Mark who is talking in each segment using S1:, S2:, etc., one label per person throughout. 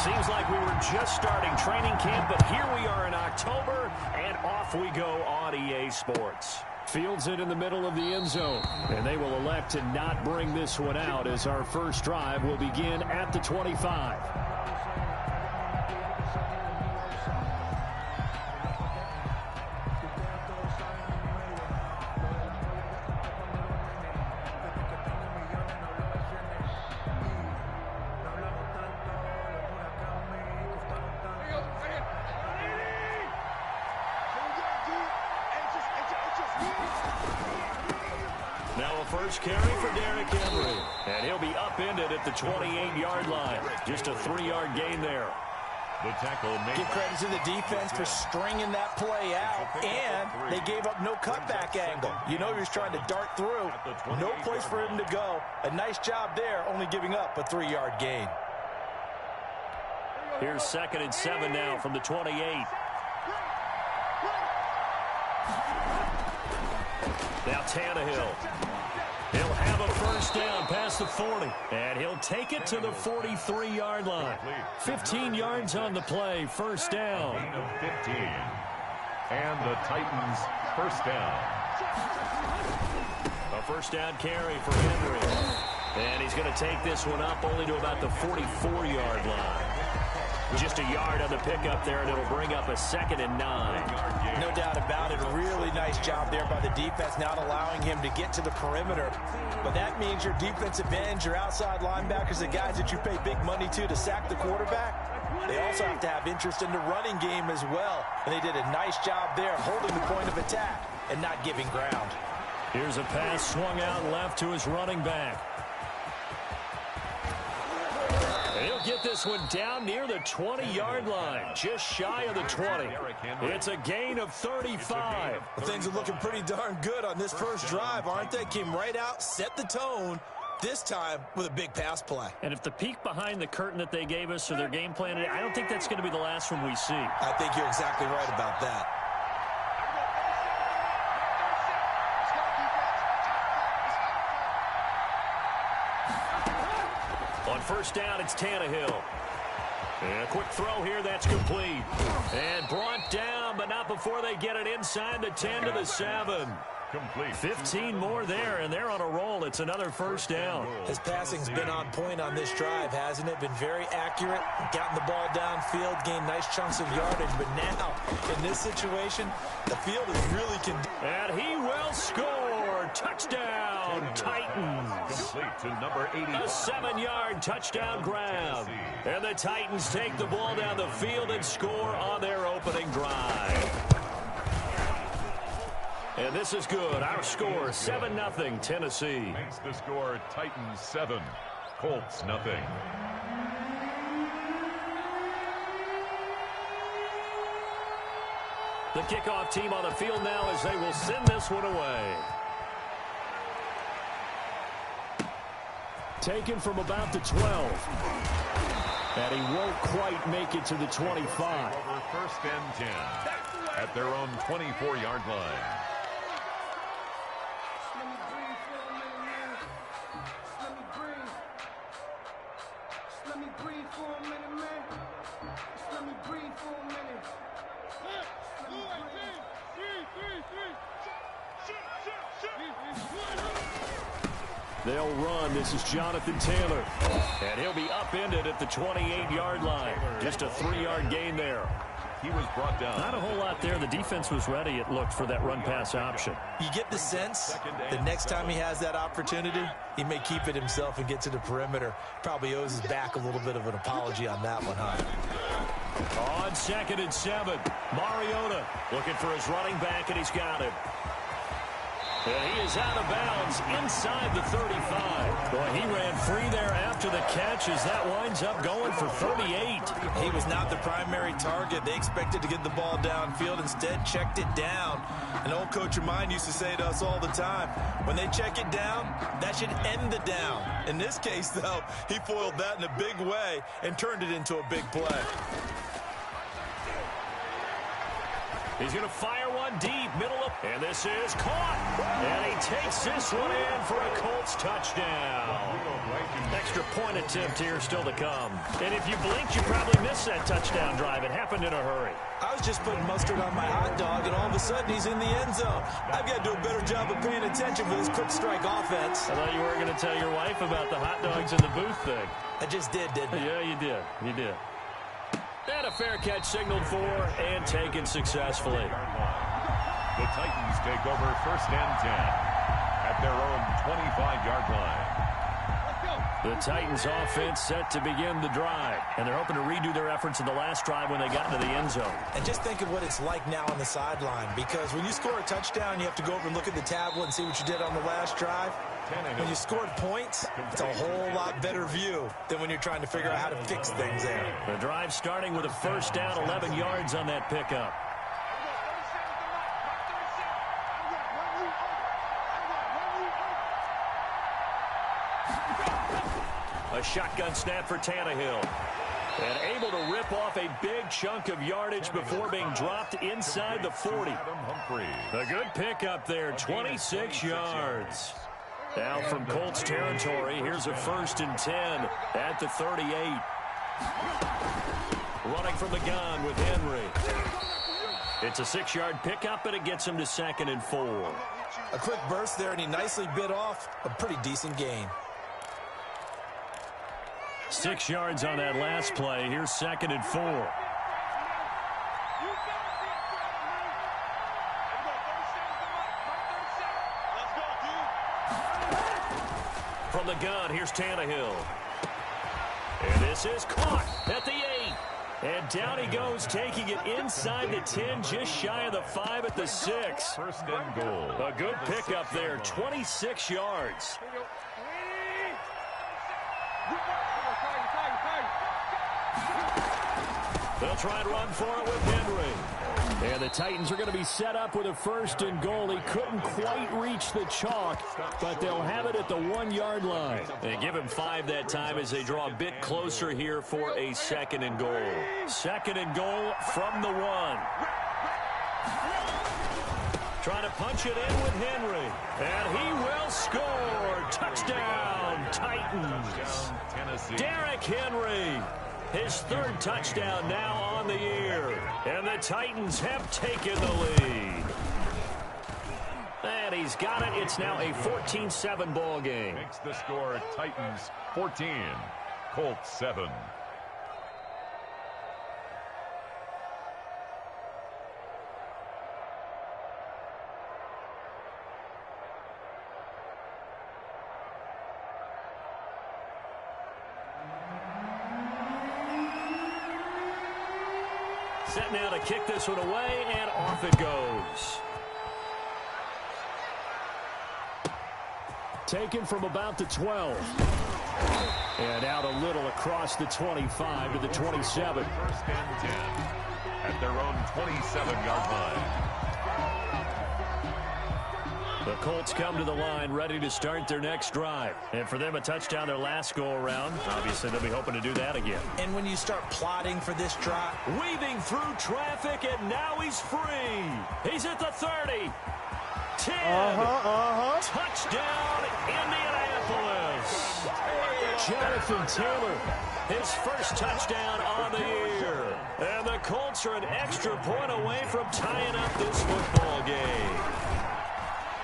S1: Seems like we were just starting training camp, but here we are in October, and off we go on EA Sports. Fields it in the middle of the end zone, and they will elect to not bring this one out as our first drive will begin at the 25. First carry for Derrick Henry, and he'll be upended at the 28-yard line. Just a 3-yard gain there.
S2: The tackle.
S3: Give credit to the defense for stringing that play out, and they gave up no cutback angle. You know he was trying to dart through. No place for him to go. A nice job there, only giving up a 3-yard gain.
S1: Here's 2nd and 7 now from the 28. Now Tannehill. He'll have a first down past the 40, and he'll take it to the 43-yard line. 15 yards on the play, first down.
S2: 15. And the Titans first down.
S1: A first down carry for Henry. And he's going to take this one up only to about the 44-yard line. Just a yard on the pickup there, and it'll bring up a 2nd and 9.
S3: No doubt about it. Really nice job there by the defense, not allowing him to get to the perimeter. But that means your defensive ends, your outside linebackers, the guys that you pay big money to sack the quarterback, they also have to have interest in the running game as well. And they did a nice job there holding the point of attack and not giving ground.
S1: Here's a pass swung out left to his running back. He'll get this one down near the 20-yard line, just shy of the 20. It's a gain of 35.
S3: Well, things are looking pretty darn good on this first drive, aren't they? Came right out, set the tone, this time with a big pass play.
S1: And if the peek behind the curtain that they gave us or their game plan, I don't think that's going to be the last one we see.
S3: I think you're exactly right about that.
S1: On first down, it's Tannehill. And a quick throw here, that's complete. And brought down, but not before they get it inside the 10 to the 7.
S2: Complete.
S1: 15 more there, and they're on a roll. It's another first down.
S3: His passing's been on point on this drive, hasn't it? Been very accurate, gotten the ball downfield, gained nice chunks of yardage. But now, in this situation, the field is really
S1: and he will score. Touchdown, Titans.
S2: Complete to number 80.
S1: A 7-yard touchdown grab. And the Titans take the ball down the field and score on their opening drive. And this is good. Our score, 7-0 Tennessee.
S2: Makes the score Titans 7, Colts 0.
S1: The kickoff team on the field now as they will send this one away. Taken from about the 12. And he won't quite make it to the 25.
S2: Over first and 10 at their own 24-yard line.
S1: They'll run. This is Jonathan Taylor. And he'll be upended at the 28-yard line. Just a 3-yard gain there.
S2: He was brought down.
S1: Not a whole lot there. The defense was ready, it looked, for that run-pass option.
S3: You get the sense the next time he has that opportunity, he may keep it himself and get to the perimeter. Probably owes his back a little bit of an apology on that one, huh?
S1: On 2nd and 7, Mariota looking for his running back, and he's got it. And he is out of bounds inside the 35. Boy, he ran free there after the catch as that winds up going for 38.
S3: He was not the primary target. They expected to get the ball downfield. Instead, checked it down. An old coach of mine used to say to us all the time, when they check it down, that should end the down. In this case, though, he foiled that in a big way and turned it into a big play.
S1: He's going to fire one deep, middle of, and this is caught. And he takes this one in for a Colts touchdown. Extra point attempt here still to come. And if you blinked, you probably missed that touchdown drive. It happened in a hurry.
S3: I was just putting mustard on my hot dog, and all of a sudden he's in the end zone. I've got to do a better job of paying attention for this quick strike offense.
S1: I thought you were going to tell your wife about the hot dogs in the booth thing.
S3: I just did, didn't I?
S1: Yeah, you did. You did. And a fair catch signaled for and taken successfully.
S2: The Titans take over 1st and 10 at their own 25-yard line.
S1: The Titans offense set to begin the drive. And they're hoping to redo their efforts in the last drive when they got into the end zone.
S3: And just think of what it's like now on the sideline. Because when you score a touchdown, you have to go over and look at the tablet and see what you did on the last drive. When you scored points, it's a whole lot better view than when you're trying to figure out how to fix things there.
S1: The drive starting with a 1st down, 11 yards on that pickup. A shotgun snap for Tannehill. And able to rip off a big chunk of yardage before being dropped inside the 40. A good pickup there, 26 yards. Now from Colts territory, here's a 1st and 10 at the 38. Running from the gun with Henry. It's a 6-yard pickup, and it gets him to 2nd and 4.
S3: A quick burst there, and he nicely bit off a pretty decent gain.
S1: 6 yards on that last play. Here's 2nd and 4. From the gun, here's Tannehill. And this is caught at the 8. And down he goes, taking it inside the 10, just shy of the 5 at the 6.
S2: 1st and goal.
S1: A good pickup there, 26 yards. They'll try and run for it with Henry. And the Titans are going to be set up with a 1st and goal. He couldn't quite reach the chalk, but they'll have it at the 1-yard line. They give him 5 that time as they draw a bit closer here for a 2nd and goal. 2nd and goal from the 1. Trying to punch it in with Henry. And he will score. Touchdown, Titans. Derrick Henry. His 3rd touchdown now on the year. And the Titans have taken the lead. And he's got it. It's now a 14-7 ball game.
S2: Makes the score Titans 14, Colts 7.
S1: Set now to kick this one away, and off it goes. Taken from about the 12. And out a little across the 25 to the 27.
S2: 1st and 10 at their own 27-yard line.
S1: The Colts come to the line ready to start their next drive. And for them, a touchdown their last go-around. Obviously, they'll be hoping to do that again.
S3: And when you start plotting for this drive,
S1: weaving through traffic, and now he's free. He's at the 30. 10. Touchdown, Indianapolis. Jonathan Taylor, his 1st touchdown on the year. And the Colts are an extra point away from tying up this football game.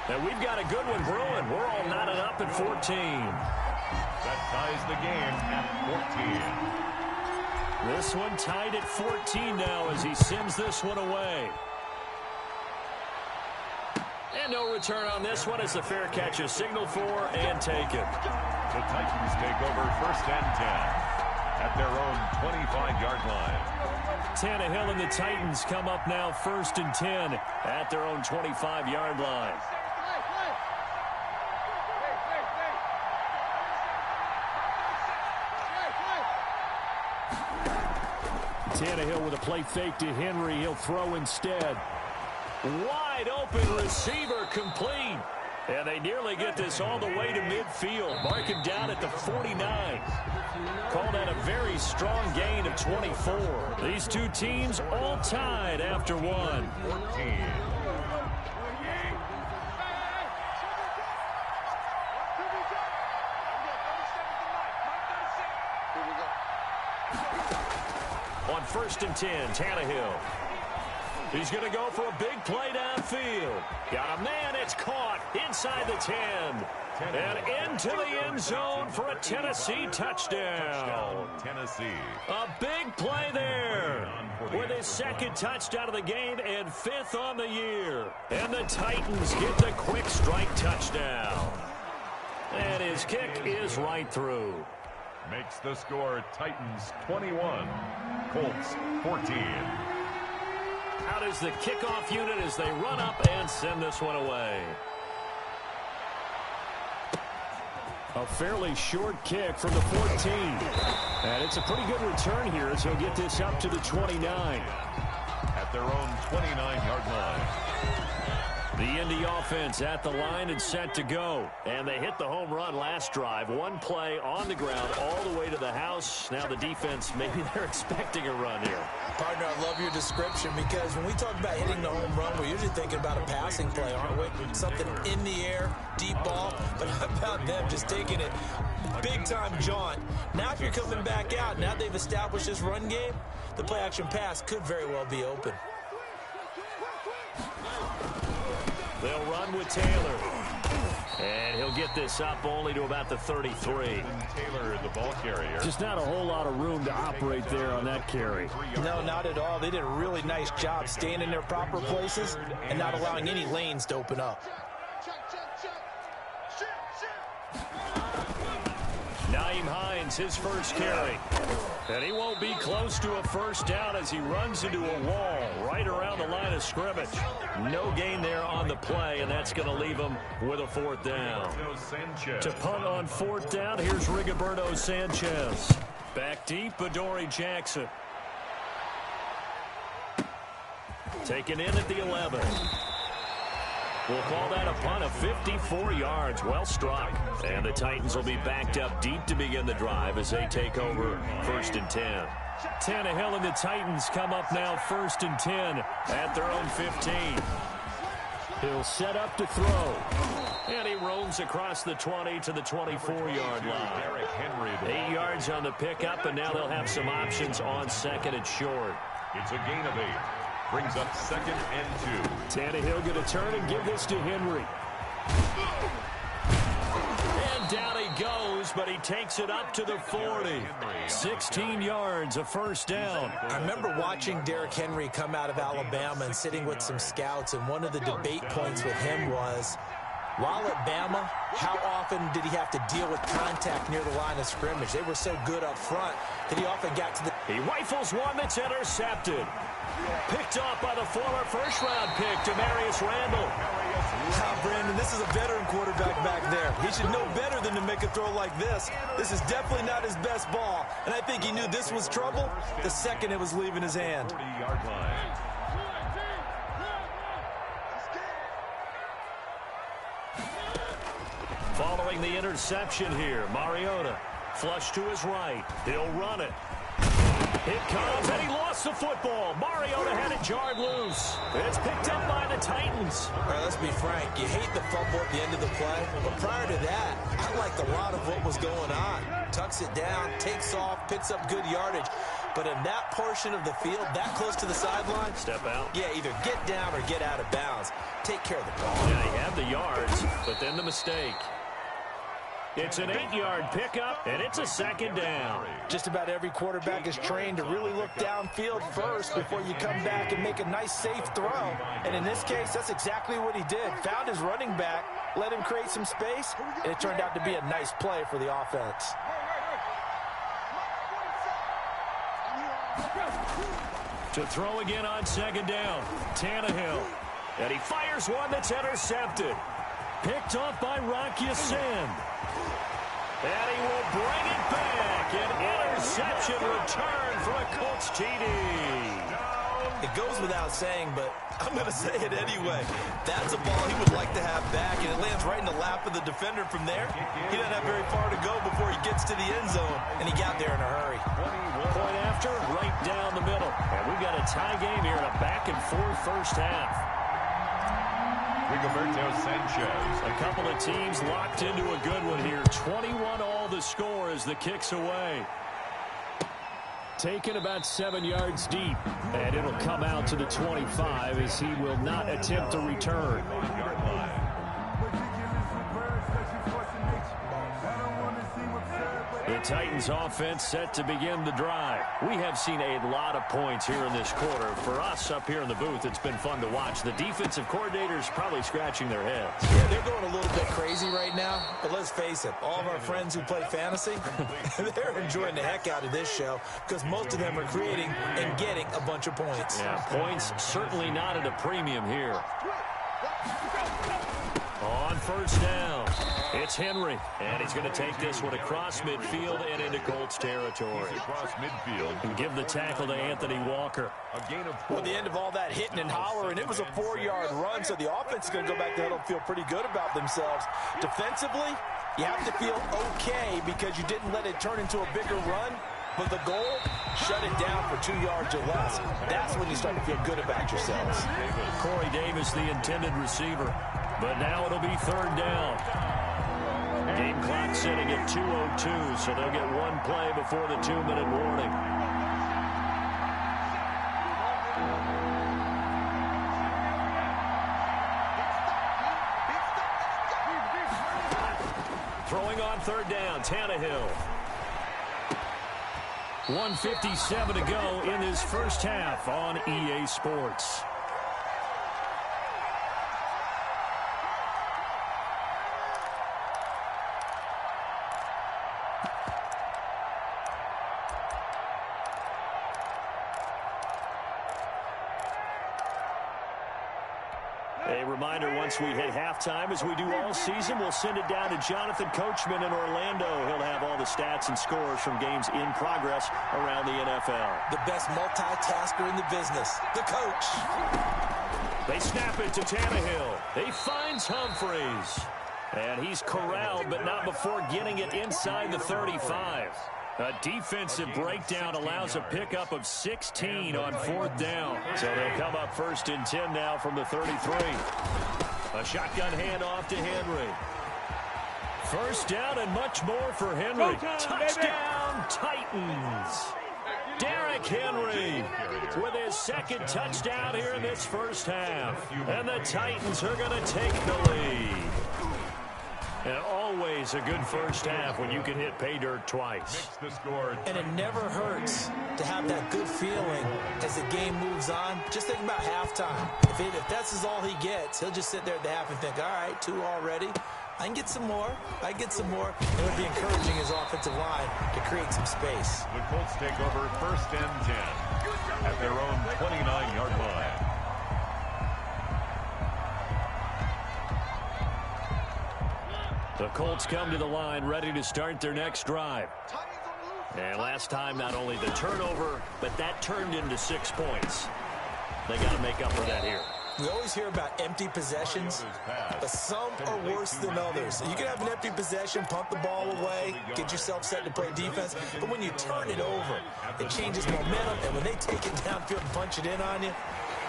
S1: And we've got a good one brewing. We're all knotted up at 14.
S2: That ties the game at 14.
S1: This one tied at 14 now as he sends this one away. And no return on this one as the fair catch is signaled for and taken.
S2: The Titans take over 1st and 10 at their own 25-yard line.
S1: Tannehill and the Titans come up now 1st and 10 at their own 25-yard line. Tannehill with a play fake to Henry. He'll throw instead. Wide open receiver complete. And they nearly get this all the way to midfield. Marking down at the 49. Call that a very strong gain of 24. These two teams all tied after one.
S2: 14.
S1: On 1st and 10, Tannehill. He's going to go for a big play downfield. Got a man, it's caught inside the 10. And into the end zone for a Tennessee touchdown.
S2: Tennessee.
S1: A big play there with his second touchdown of the game and 5th on the year. And the Titans get the quick strike touchdown. And his kick is right through.
S2: Makes the score Titans 21, Colts 14.
S1: Out is the kickoff unit as they run up and send this one away. A fairly short kick from the 14. And it's a pretty good return here as he'll get this up to the 29.
S2: At their own 29-yard line.
S1: The Indy offense at the line and set to go. And they hit the home run last drive. One play on the ground all the way to the house. Now the defense, maybe they're expecting a run here.
S3: Partner, I love your description because when we talk about hitting the home run, we're usually thinking about a passing play, aren't we? Something in the air, deep ball. But how about them just taking it big-time jaunt? Now if you're coming back out, now they've established this run game, the play-action pass could very well be open.
S1: They'll run with Taylor. And he'll get this up only to about the 33.
S2: Taylor, the ball carrier.
S1: Just not a whole lot of room to operate there on that carry.
S3: No, not at all. They did a really nice job staying in their proper places and not allowing any lanes to open up.
S1: Nyheim Hines, his first carry. And he won't be close to a first down as he runs into a wall right around the line of scrimmage. No gain there on the play, and that's going to leave him with a 4th down. To punt on 4th down, here's Rigoberto Sanchez. Back deep, Adoree Jackson. Taken in at the 11. We'll call that a punt of 54 yards. Well struck. And the Titans will be backed up deep to begin the drive as they take over 1st and 10. Tannehill and the Titans come up now 1st and 10 at their own 15. He'll set up to throw. And he roams across the 20 to the 24-yard line. 8 yards on the pickup, and now they'll have some options on 2nd and short.
S2: It's a gain of 8. Brings up 2nd and 2.
S1: Tannehill going to turn and give this to Henry. And down he goes, but he takes it up to the 40. 16 yards, a first down.
S3: I remember watching Derrick Henry come out of Alabama and sitting with some scouts, and one of the debate points with him was, while at Bama, how often did he have to deal with contact near the line of scrimmage? They were so good up front that he often got to the...
S1: He rifles one that's intercepted. Picked off by the former first-round pick, Demarius Randall.
S3: Brandon, this is a veteran quarterback back there. He should know better than to make a throw like this. This is definitely not his best ball, and I think he knew this was trouble the second it was leaving his hand.
S2: 40-yard line.
S1: Following the interception here, Mariota flush to his right. He'll run it. It comes, and he lost the football. Mariota had it jarred loose. It's picked up by the Titans.
S3: All right, let's be frank. You hate the fumble at the end of the play, but prior to that, I liked a lot of what was going on. Tucks it down, takes off, picks up good yardage. But in that portion of the field, that close to the sideline,
S1: step out.
S3: Yeah, either get down or get out of bounds. Take care of the ball.
S1: Yeah, he had the yards, but then the mistake. It's an 8-yard pickup, and it's a 2nd down.
S3: Just about every quarterback is trained to really look downfield first before you come back and make a nice, safe throw. And in this case, that's exactly what he did. Found his running back, let him create some space, and it turned out to be a nice play for the offense.
S1: To throw again on 2nd down, Tannehill. And he fires one that's intercepted. Picked off by Rock Ya-Sin. And he will bring it back. An interception return for a Colts TD.
S2: Down
S3: It goes without saying, but I'm going to say it anyway. That's a ball he would like to have back, and it lands right in the lap of the defender from there. He doesn't have very far to go before he gets to the end zone, and he got there in a hurry.
S1: Point after, right down the middle. And we've got a tie game here in a back-and-forth first half.
S2: Rigoberto Sanchez.
S1: A couple of teams locked into a good one here. 21 all the score as the kick's away. Taken about 7 yards deep, and it'll come out to the 25 as he will not attempt to return. The Titans offense set to begin the drive. We have seen a lot of points here in this quarter. For us up here in the booth, it's been fun to watch. The defensive coordinators probably scratching their heads.
S3: Yeah, they're going a little bit crazy right now, but let's face it, all of our friends who play fantasy, they're enjoying the heck out of this show because most of them are creating and getting a bunch of points.
S1: Yeah, points certainly not at a premium here. On first down, it's Henry, and he's going to take this one across midfield and into Colts territory.
S2: Across midfield.
S1: And give the tackle to Anthony Walker.
S2: A gain of 4.
S3: Well, the end of all that hitting and hollering, it was a 4-yard run, so the offense is going to go back to huddle and feel pretty good about themselves. Defensively, you have to feel okay because you didn't let it turn into a bigger run. But the goal, shut it down for 2 yards or less. That's when you start to feel good about yourselves.
S1: Corey Davis, the intended receiver. But now it'll be third down. Game clock sitting at 2:02, so they'll get one play before the 2-minute warning. Throwing on third down, Tannehill. 1:57 to go in this first half on EA Sports. A reminder, once we hit halftime, as we do all season, we'll send it down to Jonathan Coachman in Orlando. He'll have all the stats and scores from games in progress around the NFL.
S3: The best multitasker in the business, the coach.
S1: They snap it to Tannehill. He finds Humphreys. And he's corralled, but not before getting it inside the 35. A defensive breakdown allows a pickup of 16 on fourth down. So they'll come up first and 10 now from the 33. A shotgun handoff to Henry. First down and much more for Henry. Touchdown, Titans. Derrick Henry with his second touchdown here in this first half. And the Titans are going to take the lead. And always a good first half when you can hit pay dirt twice.
S3: And it never hurts to have that good feeling as the game moves on. Just think about halftime. If that's all he gets, he'll just sit there at the half and think, all right, 2 already. I can get some more. I get some more. And it'll be encouraging his offensive line to create some space.
S2: The Colts take over first and 10 at their own 29-yard line.
S1: The Colts come to the line ready to start their next drive. And last time, not only the turnover, but that turned into 6 points. They got to make up for that here.
S3: We always hear about empty possessions, but some are worse than others. You can have an empty possession, pump the ball away, get yourself set to play defense, but when you turn it over, it changes momentum, and when they take it downfield and punch it in on you,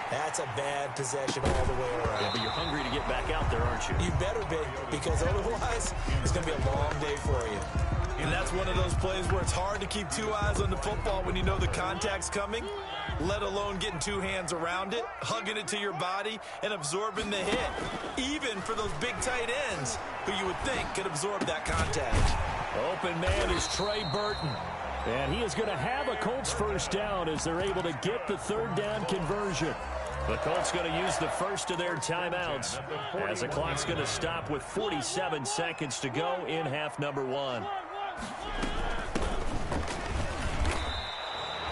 S3: that's a bad possession all the way around.
S1: Yeah, but you're hungry to get back out there, aren't you?
S3: You better be, because otherwise, it's going to be a long day for you. And that's one of those plays where it's hard to keep 2 eyes on the football when you know the contact's coming, let alone getting 2 hands around it, hugging it to your body, and absorbing the hit. Even for those big tight ends who you would think could absorb that contact.
S1: Open man is Trey Burton. And he is going to have a Colts first down as they're able to get the third down conversion. The Colts going to use the first of their timeouts as the clock's going to stop with 47 seconds to go in half number 1.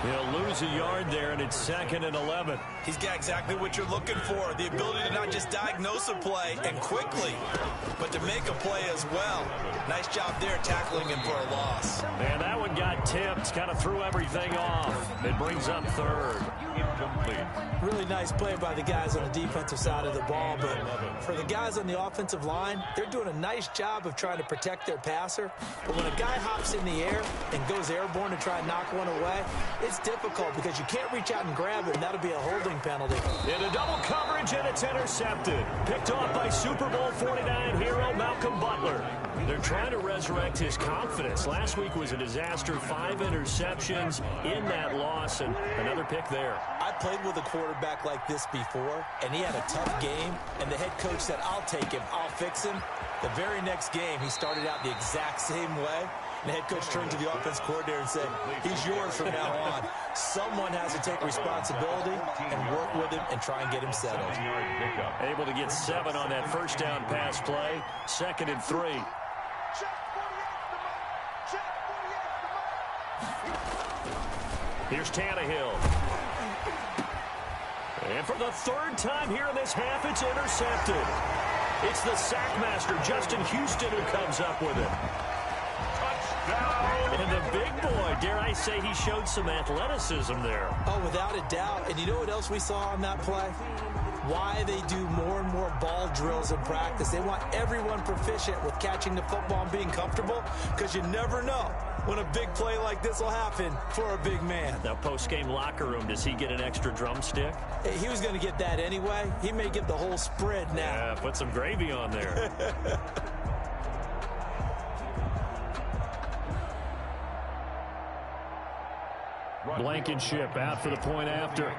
S1: He'll lose a yard there, and it's 2nd and 11.
S3: He's got exactly what you're looking for, the ability to not just diagnose a play and quickly, but to make a play as well. Nice job there tackling him for a loss.
S1: And that one got tipped, kind of threw everything off. It brings up 3rd.
S2: Incomplete.
S3: Really nice play by the guys on the defensive side of the ball, but for the guys on the offensive line, they're doing a nice job of trying to protect their passer. But when a guy hops in the air and goes airborne to try and knock one away, it's difficult because you can't reach out and grab it, and that'll be a holding penalty.
S1: In a double coverage, and it's intercepted. Picked off by Super Bowl 49 hero Malcolm Butler. They're trying to resurrect his confidence. Last week was a disaster, 5 interceptions in that loss, and another pick there.
S3: I played with a quarterback like this before, and he had a tough game, and the head coach said, I'll take him, I'll fix him. The very next game, he started out the exact same way. And the head coach turned to the offense coordinator and said, he's yours from now on. Someone has to take responsibility and work with him and try and get him settled.
S1: Able to get 7 on that first down pass play. 2nd and 3. Here's Tannehill. And for the 3rd time here in this half, it's intercepted. It's the sack master, Justin Houston, who comes up with it. And the big boy, dare I say, he showed some athleticism there.
S3: Oh, without a doubt. And you know what else we saw on that play? Why they do more and more ball drills in practice. They want everyone proficient with catching the football and being comfortable, because you never know when a big play like this will happen for a big man.
S1: Now, post-game locker room, does he get an extra drumstick?
S3: Hey, he was going to get that anyway. He may get the whole spread now.
S1: Yeah, put some gravy on there. Blankenship out for the point after.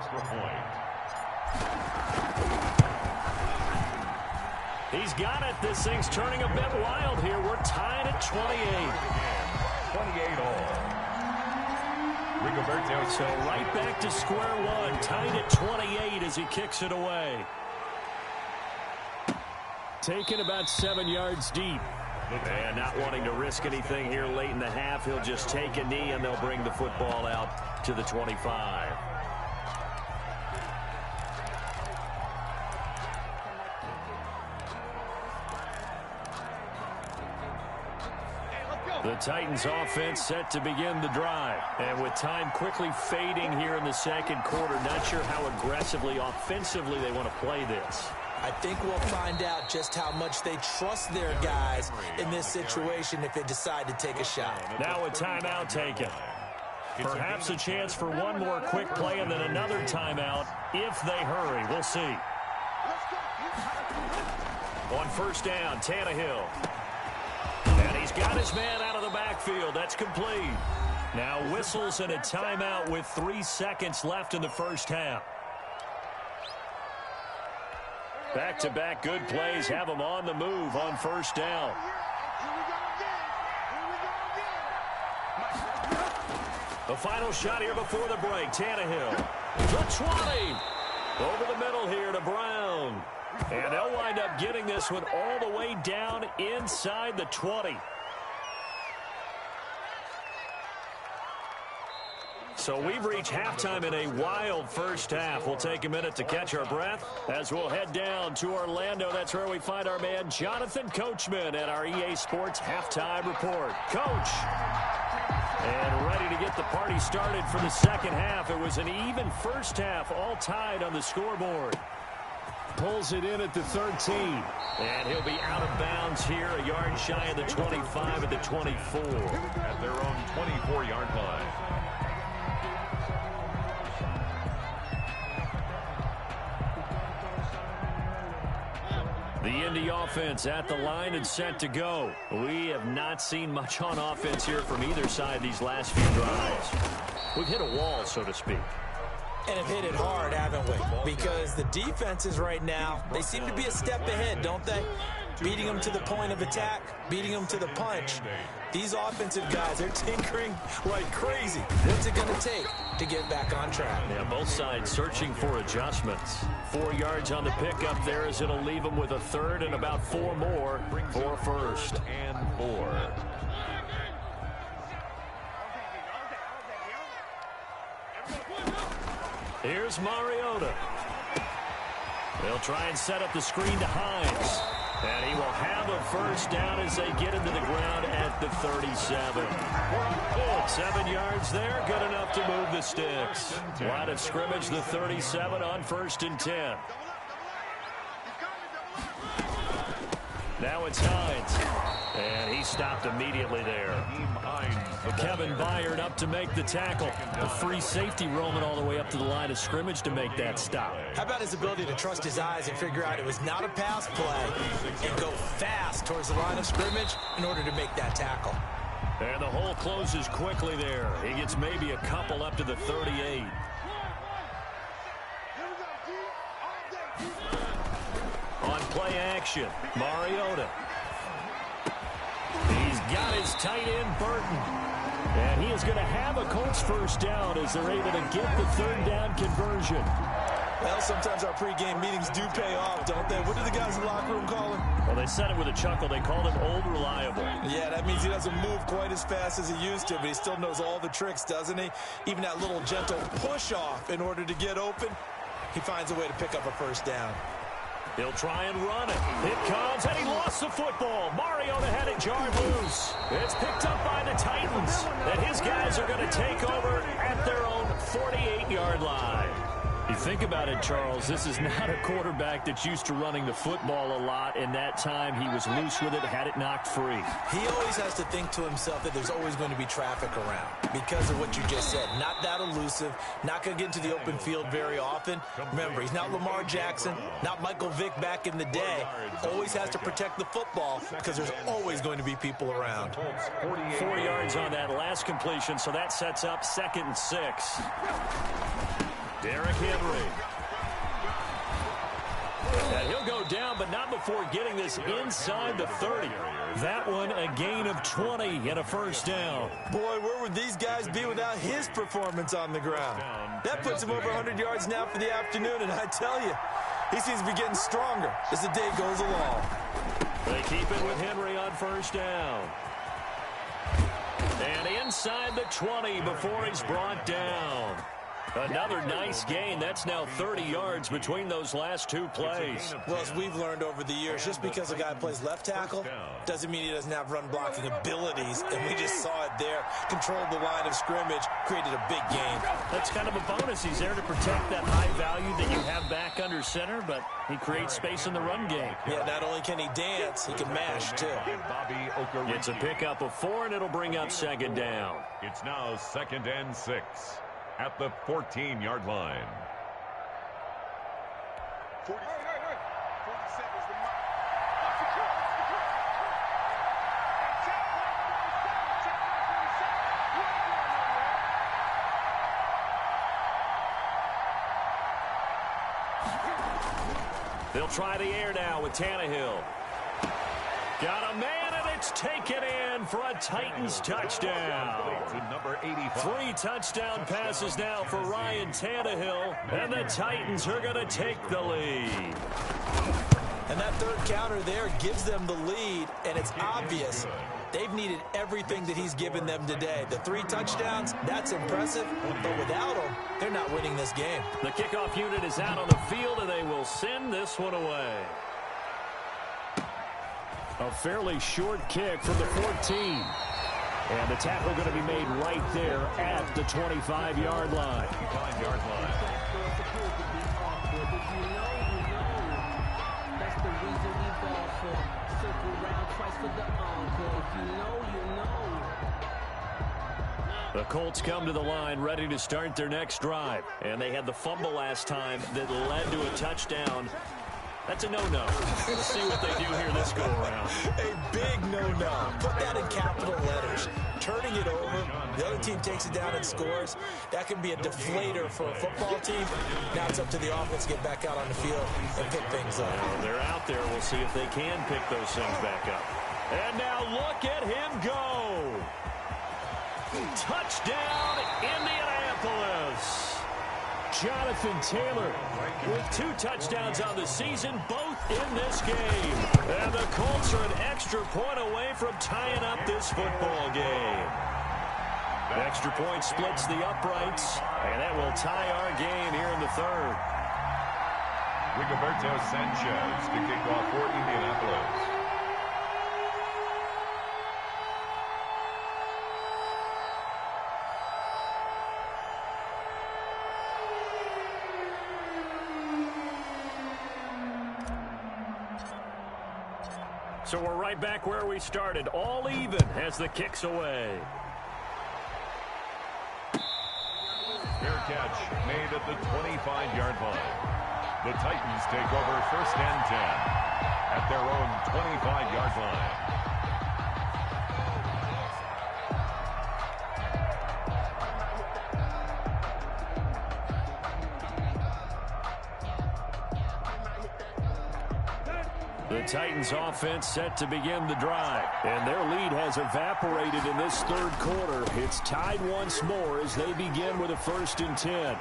S1: He's got it. This thing's turning a bit wild here. We're tied at 28.
S2: 28 all. Rigoberto.
S1: So right back to square one. Tied at 28 as he kicks it away. Taken about 7 yards deep. And not wanting to risk anything here late in the half, he'll just take a knee and they'll bring the football out to the 25. The Titans offense set to begin the drive. And with time quickly fading here in the second quarter, not sure how aggressively, offensively they want to play this.
S3: I think we'll find out just how much they trust their guys in this situation if they decide to take a shot.
S1: Now a timeout taken. Perhaps a chance for one more quick play and then another timeout if they hurry. We'll see. On first down, Tannehill. And he's got his man out of the backfield. That's complete. Now whistles and a timeout with 3 seconds left in the first half. Back-to-back good plays have them on the move on first down. The final shot here before the break. Tannehill. The 20. Over the middle here to Brown. And they'll wind up getting this one all the way down inside the 20. So we've reached halftime in a wild first half. We'll take a minute to catch our breath as we'll head down to Orlando. That's where we find our man Jonathan Coachman at our EA Sports Halftime Report. Coach. And ready to get the party started for the second half. It was an even first half, all tied on the scoreboard. Pulls it in at the 13. And he'll be out of bounds here, a yard shy of the 25 at the 24.
S2: At their own 24-yard line.
S1: The Indy offense at the line and set to go. We have not seen much on offense here from either side these last few drives. We've hit a wall, so to speak.
S3: And have hit it hard, haven't we? Because the defenses right now, they seem to be a step ahead, don't they? Beating them to the point of attack, beating them to the punch. These offensive guys are tinkering like crazy. What's it going to take to get back on track?
S1: Yeah, both sides searching for adjustments. 4 yards on the pickup there as it'll leave them with a third and about 4 more for first
S2: and 4.
S1: Here's Mariota. They'll try and set up the screen to Hines. And he will have a first down as they get into the ground at the 37. 7 yards there, good enough to move the sticks. Line of scrimmage, the 37 on 1st and 10. Now it's Hines. And he stopped immediately there. Kevin Byard up to make the tackle. A free safety roaming all the way up to the line of scrimmage to make that stop.
S3: How about his ability to trust his eyes and figure out it was not a pass play and go fast towards the line of scrimmage in order to make that tackle.
S1: And the hole closes quickly there. He gets maybe a couple up to the 38. On play action, Mariota. He's got his tight end, Burton. And he is going to have a Colts first down as they're able to get the 3rd down conversion.
S3: Well, sometimes our pregame meetings do pay off, don't they? What do the guys in the locker room call him?
S1: Well, they said it with a chuckle. They called him Old Reliable.
S3: Yeah, that means he doesn't move quite as fast as he used to, but he still knows all the tricks, doesn't he? Even that little gentle push-off in order to get open, he finds a way to pick up a first down.
S1: He'll try and run it. It comes, and he lost the football. Mariota had it jarred loose. It's picked up by the Titans, and his guys are going to take over at their own 48-yard line. You think about it, Charles, this is not a quarterback that's used to running the football a lot, and that time he was loose with it, had it knocked free.
S3: He always has to think to himself that there's always going to be traffic around because of what you just said. Not that elusive, not going to get into the open field very often. Remember, he's not Lamar Jackson, not Michael Vick back in the day. Always has to protect the football because there's always going to be people around.
S1: 4 yards on that last completion, so that sets up 2nd and 6. Derrick Henry. And he'll go down, but not before getting this inside the 30. That one a gain of 20 and a first down.
S3: Boy, where would these guys be without his performance on the ground? That puts him over 100 yards now for the afternoon, and I tell you, he seems to be getting stronger as the day goes along.
S1: They keep it with Henry on first down. And inside the 20 before he's brought down. Another nice gain. That's now 30 yards between those last 2 plays.
S3: Well, as we've learned over the years, just because a guy plays left tackle doesn't mean he doesn't have run blocking abilities. And we just saw it there. Controlled the line of scrimmage, created a big gain.
S1: That's kind of a bonus. He's there to protect that high value that you have back under center, but he creates space in the run game.
S3: Yeah, not only can he dance, he can mash, too.
S1: It's a pickup of 4, and it'll bring up 2nd down.
S2: It's now 2nd and 6. At the 14-yard line.
S1: They'll try the air now with Tannehill. Got a man, and it's taken in for a Titans touchdown. 3 touchdown passes now for Ryan Tannehill, and the Titans are going to take the lead.
S3: And that 3rd counter there gives them the lead, and it's obvious they've needed everything that he's given them today. The 3 touchdowns, that's impressive, but without him, they're not winning this game.
S1: The kickoff unit is out on the field, and they will send this one away. A fairly short kick from the 14. And the tackle going to be made right there at the 25-yard line. The Colts come to the line ready to start their next drive. And they had the fumble last time that led to a touchdown. That's a no-no. Let's see what they do here this go-around.
S3: A big no-no. Put that in capital letters. Turning it over, the other team takes it down and scores. That can be a deflator for a football team. Now it's up to the offense to get back out on the field and pick things up.
S1: Well, they're out there. We'll see if they can pick those things back up. And now look at him go. Touchdown, Indianapolis. Jonathan Taylor with 2 touchdowns on the season, both in this game. And the Colts are an extra point away from tying up this football game. Extra point splits the uprights, and that will tie our game here in the third.
S2: Rigoberto Sanchez to kick off for Indianapolis.
S1: So we're right back where we started, all even as the kick's away.
S2: Fair catch made at the 25-yard line. The Titans take over 1st and 10 at their own 25-yard line.
S1: The Titans offense set to begin the drive, and their lead has evaporated in this third quarter. It's tied once more as they begin with a 1st and 10.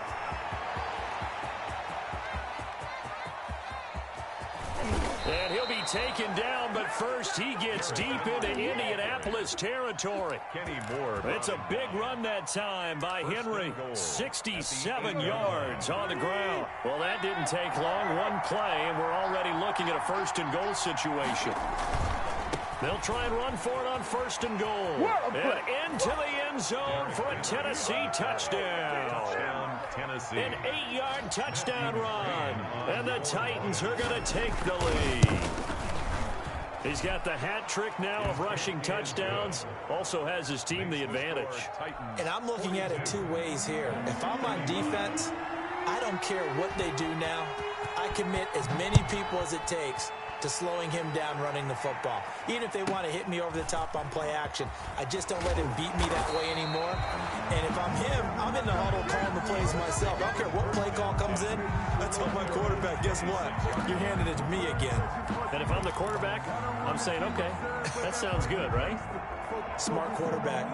S1: And he'll be taken down, but first he gets deep into Indianapolis territory.
S2: Kenny Moore.
S1: It's a big run that time by Henry. 67 yards on the ground. Well, that didn't take long. One play, and we're already looking at a 1st and goal situation. They'll try and run for it on 1st and goal. And into the end zone for a Tennessee touchdown.
S2: Tennessee.
S1: An 8-yard touchdown run. And the Titans are going to take the lead. He's got the hat trick now of rushing touchdowns. Also has his team the advantage.
S3: And I'm looking at it two ways here. If I'm on defense, I don't care what they do now. I commit as many people as it takes to slowing him down running the football. Even if they want to hit me over the top on play action, I just don't let him beat me that way anymore. And if I'm him, I'm in the huddle calling the plays myself. I don't care what play call comes in. I tell my quarterback, guess what? You're handing it to me again.
S1: And if I'm the quarterback, I'm saying, okay, that sounds good, right?
S3: Smart quarterback.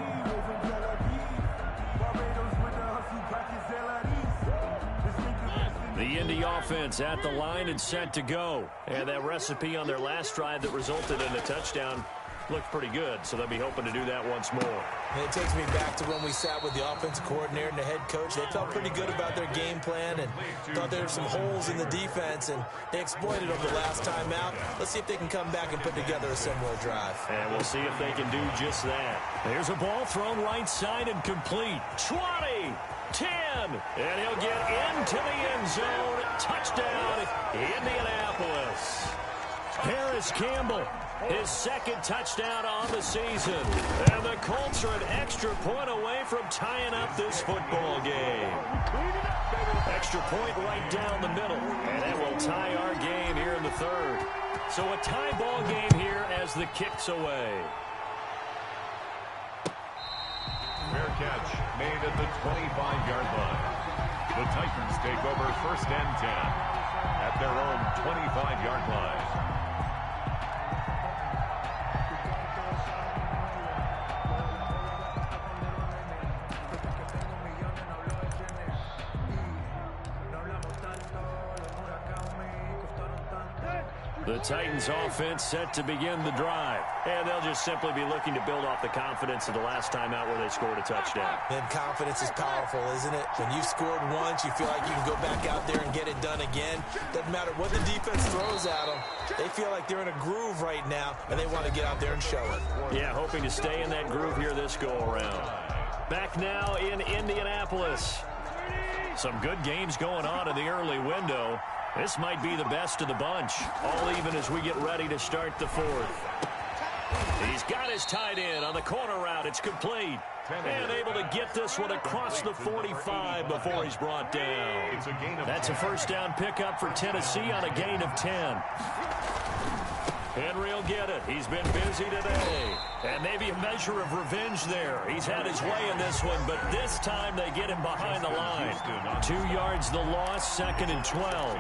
S1: The Indy offense at the line and set to go. And that recipe on their last drive that resulted in a touchdown looked pretty good, so they'll be hoping to do that once more.
S3: And it takes me back to when we sat with the offensive coordinator and the head coach. They felt pretty good about their game plan and thought there were some holes in the defense, and they exploited them the last time out. Let's see if they can come back and put together a similar drive.
S1: And we'll see if they can do just that. There's a ball thrown right side and complete. 20, 10, and he'll get into the end zone. Touchdown, Indianapolis. Harris Campbell, his 2nd touchdown on the season. And the Colts are an extra point away from tying up this football game. Extra point right down the middle. And that will tie our game here in the third. So a tie ball game here as the kick's away.
S2: Fair catch made at the 25-yard line. The Titans take over 1st and 10 at their own 25-yard line.
S1: The Titans offense set to begin the drive. And they'll just simply be looking to build off the confidence of the last time out where they scored a touchdown.
S3: And confidence is powerful, isn't it? When you've scored once, you feel like you can go back out there and get it done again. Doesn't matter what the defense throws at them. They feel like they're in a groove right now, and they want to get out there and show it.
S1: Yeah, hoping to stay in that groove here this go-around. Back now in Indianapolis. Some good games going on in the early window. This might be the best of the bunch, all even as we get ready to start the fourth. He's got his tight end on the corner route. It's complete. And able to get this one across the 45 before he's brought down. That's a 1st down pickup for Tennessee on a gain of 10. Henry will get it. He's been busy today. And maybe a measure of revenge there. He's had his way in this one, but this time they get him behind the line. 2 yards the loss, 2nd and 12.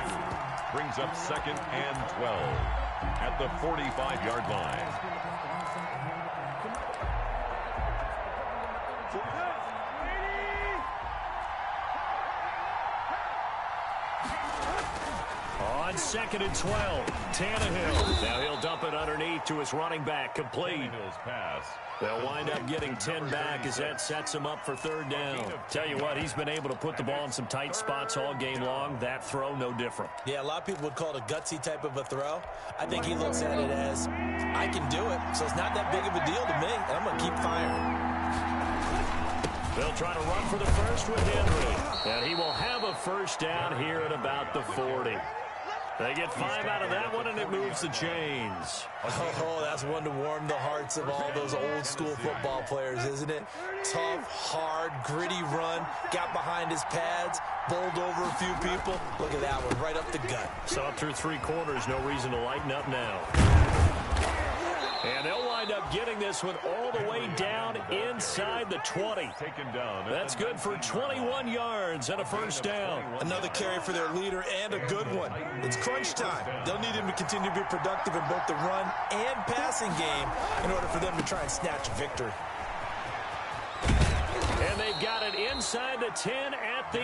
S2: Brings up 2nd and 12 at the 45-yard line. On 2nd and 12, Tannehill. Now he'll dump it
S1: underneath to his running back, complete. They'll wind up getting 10 back as that sets him up for third down. Tell you what, he's been able to put the ball in some tight spots all game long. That throw, no different.
S3: Yeah, a lot of people would call it a gutsy type of a throw. I think he looks at it as, I can do it, so it's not that big of a deal to me, and I'm going to keep firing.
S1: They'll try to run for the first with Henry, and he will have a first down here at about the 40. They get 5 out of that one, and it moves the chains.
S3: Oh, that's one to warm the hearts of all those old-school football players, isn't it? Tough, hard, gritty run, got behind his pads, bowled over a few people. Look at that one, right up the gut.
S1: So up through 3 quarters, no reason to lighten up now. And they'll wind up getting this one all the way down inside the 20. That's good for 21 yards and a first down.
S3: Another carry for their leader and a good one. It's crunch time. They'll need him to continue to be productive in both the run and passing game in order for them to try and snatch victory.
S1: And they've got it inside the 10 at the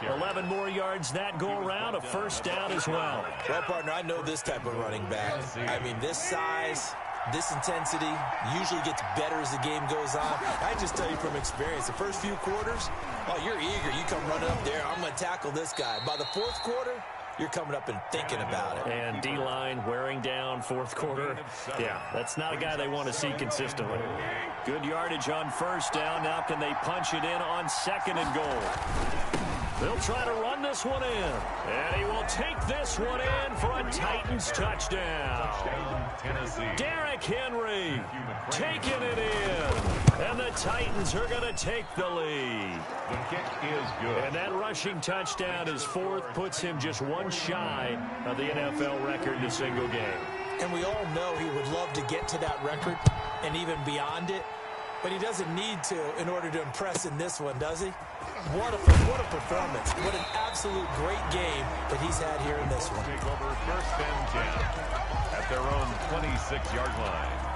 S1: 8. 11 more yards that go around, a first down as well.
S3: Well, partner, I know this type of running back. I mean, this size, this intensity usually gets better as the game goes on. I just tell you from experience, the first few quarters, oh, you're eager. You come running up there, I'm going to tackle this guy. By the fourth quarter, you're coming up and thinking about it.
S1: And D-line wearing down fourth quarter. Yeah, that's not a guy they want to see consistently. Good yardage on first down. Now can they punch it in on second and goal? They'll try to run this one in. And he will take this one in for a Titans touchdown. Derrick Henry taking it in. And the Titans are going to take the lead.
S2: The kick is good.
S1: And that rushing touchdown is 4th, puts him just one shy of the NFL record in a single game.
S3: And we all know he would love to get to that record and even beyond it. But he doesn't need to in order to impress in this one, does he? What a performance. What an absolute great game that he's had here in this one.
S2: Take over first and 10 at their own 26-yard line.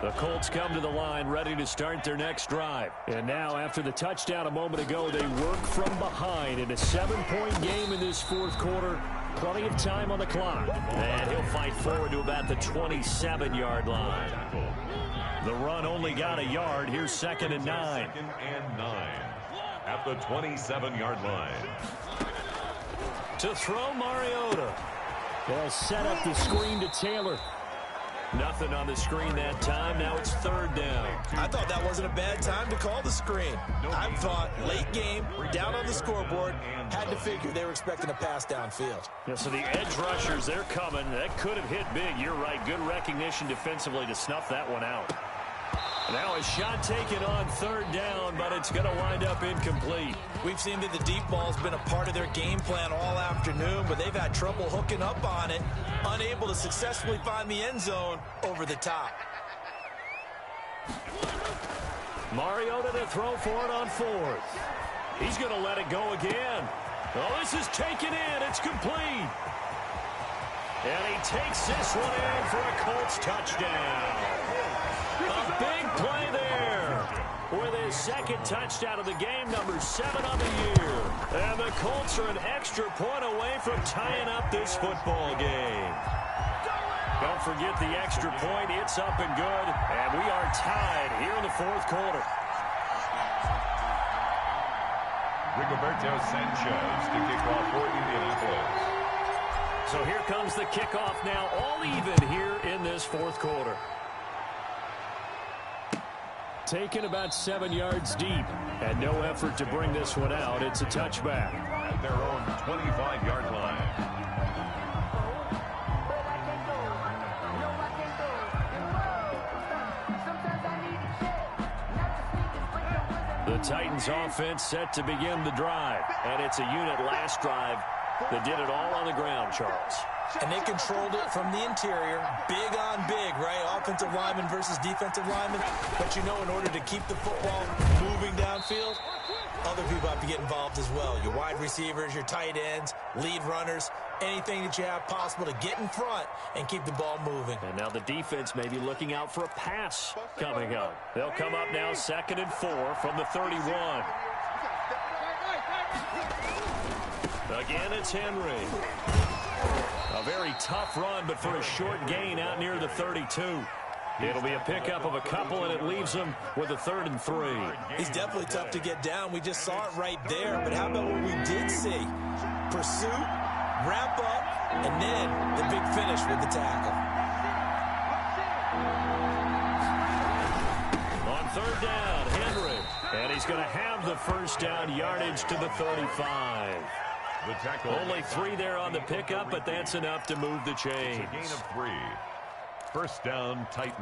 S1: The Colts come to the line ready to start their next drive. And now after the touchdown a moment ago, they work from behind in a 7-point game in this fourth quarter. Plenty of time on the clock. And he'll fight forward to about the 27-yard line. The run only got a yard. Here's 2nd and 9.
S2: 2nd and 9 at the 27-yard line.
S1: To throw Mariota. They'll set up the screen to Taylor. Nothing on the screen that time. Now it's 3rd down.
S3: I thought that wasn't a bad time to call the screen. I thought late game, down on the scoreboard, had to figure they were expecting a pass downfield.
S1: Yeah, so the edge rushers, they're coming. That could have hit big. You're right. Good recognition defensively to snuff that one out. Now a shot taken on 3rd down, but it's going to wind up incomplete.
S3: We've seen that the deep ball's been a part of their game plan all afternoon, but they've had trouble hooking up on it, unable to successfully find the end zone over the top.
S1: Mariota to throw for it on 4th. He's going to let it go again. Oh, this is taken in. It's complete. And he takes this one in for a Colts touchdown. A big play there with his 2nd touchdown of the game, number 7 on the year. And the Colts are an extra point away from tying up this football game. Don't forget the extra point. It's up and good. And we are tied here in the fourth quarter.
S2: Rigoberto Sanchez to kick off for Indianapolis.
S1: So here comes the kickoff now, all even here in this fourth quarter. Taken about 7 yards deep, and no effort to bring this one out. It's a touchback.
S2: At their own 25-yard line.
S1: The Titans offense set to begin the drive, and it's a unit last drive that did it all on the ground, Charles.
S3: And they controlled it from the interior, big on big, right? Offensive lineman versus defensive lineman. But you know, in order to keep the football moving downfield, other people have to get involved as well. Your wide receivers, your tight ends, lead runners, anything that you have possible to get in front and keep the ball moving.
S1: And now the defense may be looking out for a pass coming up. They'll come up now 2nd and 4 from the 31. Again, it's Henry. A very tough run, but for a short gain out near the 32. It'll be a pickup of a couple, and it leaves him with a 3rd and 3.
S3: He's definitely tough to get down. We just saw it right there. But how about what we did see? Pursuit, wrap up, and then the big finish with the tackle.
S1: On 3rd down, Henry. And he's going to have the first down yardage to the 35.
S2: The tackle.
S1: Only 3 there on the pickup, but that's enough to move the chains.
S2: It's a gain of 3. First down, Titans.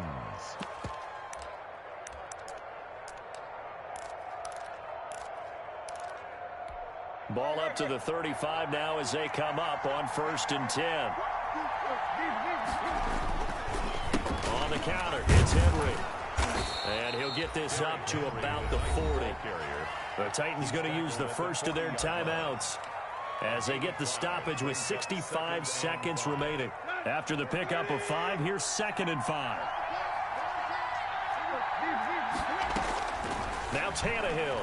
S1: Ball up to the 35 now as they come up on 1st and 10. On the counter, it's Henry. And he'll get this up to about the 40. The Titans going to use the first of their timeouts as they get the stoppage with 65 seconds remaining. After the pickup of 5, here's 2nd and 5. Now Tannehill.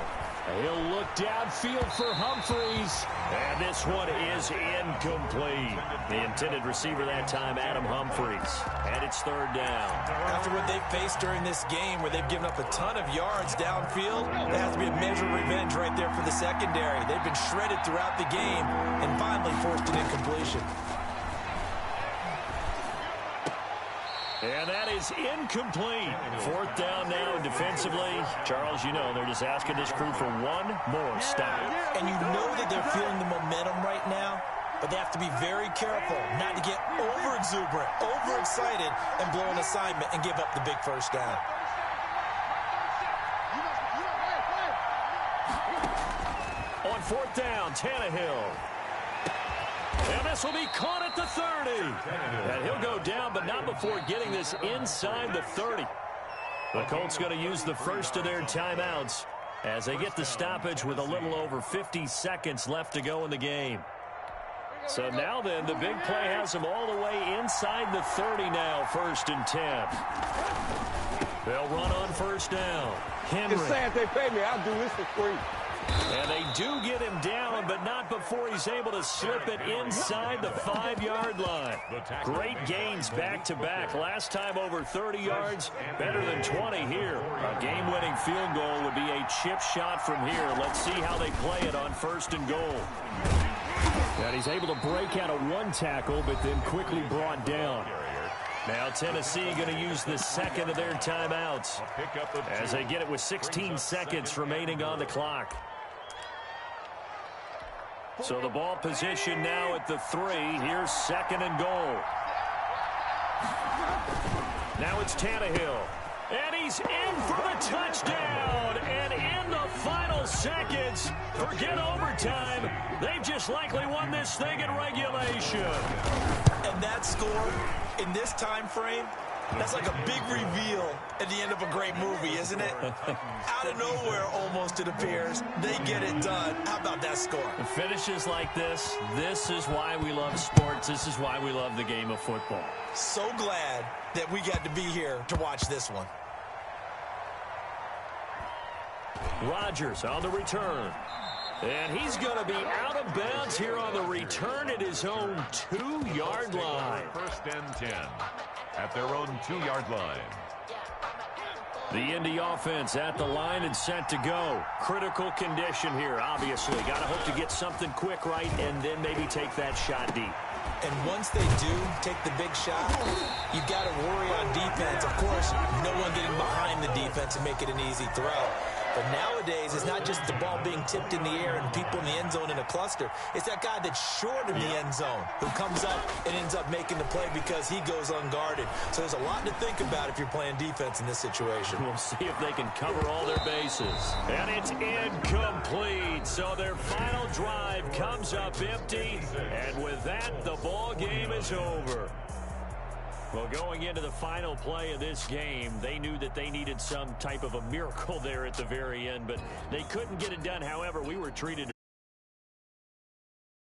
S1: He'll look downfield for Humphreys. And this one is incomplete. The intended receiver that time, Adam Humphreys. And it's 3rd down.
S3: After what they've faced during this game, where they've given up a ton of yards downfield, there has to be a measure of revenge right there for the secondary. They've been shredded throughout the game and finally forced an incompletion.
S1: And that is incomplete. 4th down now defensively. Charles, you know, they're just asking this crew for one more stop.
S3: And you know that they're feeling the momentum right now, but they have to be very careful not to get over-exuberant, over-excited, and blow an assignment and give up the big first down.
S1: On 4th down, Tannehill. And this will be caught at the 30. And he'll go down, but not before getting this inside the 30. The Colts going to use the first of their timeouts as they get the stoppage with a little over 50 seconds left to go in the game. So now then, the big play has them all the way inside the 30 now, 1st and 10. They'll run on 1st down. Henry.
S4: Just say if they pay me, I'll do this for free.
S1: And they do get him down, but not before he's able to slip it inside the 5-yard line. Great gains back-to-back. Last time over 30 yards, better than 20 here. A game-winning field goal would be a chip shot from here. Let's see how they play it on 1st and goal. And he's able to break out of one tackle, but then quickly brought down. Now Tennessee going to use the 2nd of their timeouts as they get it with 16 seconds remaining on the clock. So the ball position now at the 3. Here's 2nd and goal. Now it's Tannehill. And he's in for the touchdown. And in the final seconds, forget overtime. They've just likely won this thing in regulation.
S3: And that score in this time frame, that's like a big reveal at the end of a great movie, isn't it? Out of nowhere, almost, it appears. They get it done. How about that score?
S1: Finishes like this is why we love sports. This is why we love the game of football.
S3: So glad that we got to be here to watch this one.
S1: Rodgers on the return. And he's going to be out of bounds here on the return at his own 2-yard line.
S2: 1st and 10 at their own 2-yard line.
S1: The Indy offense at the line and set to go. Critical condition here, obviously. Got to hope to get something quick right and then maybe take that shot deep.
S3: And once they do take the big shot, you've got to worry on defense. Of course, no one getting behind the defense and make it an easy throw. But nowadays, it's not just the ball being tipped in the air and people in the end zone in a cluster. It's that guy that's short in the end zone who comes up and ends up making the play because he goes unguarded. So there's a lot to think about if you're playing defense in this situation.
S1: We'll see if they can cover all their bases. And it's incomplete. So their final drive comes up empty. And with that, the ball game is over. Well, going into the final play of this game, they knew that they needed some type of a miracle there at the very end, but they couldn't get it done. However, we were treated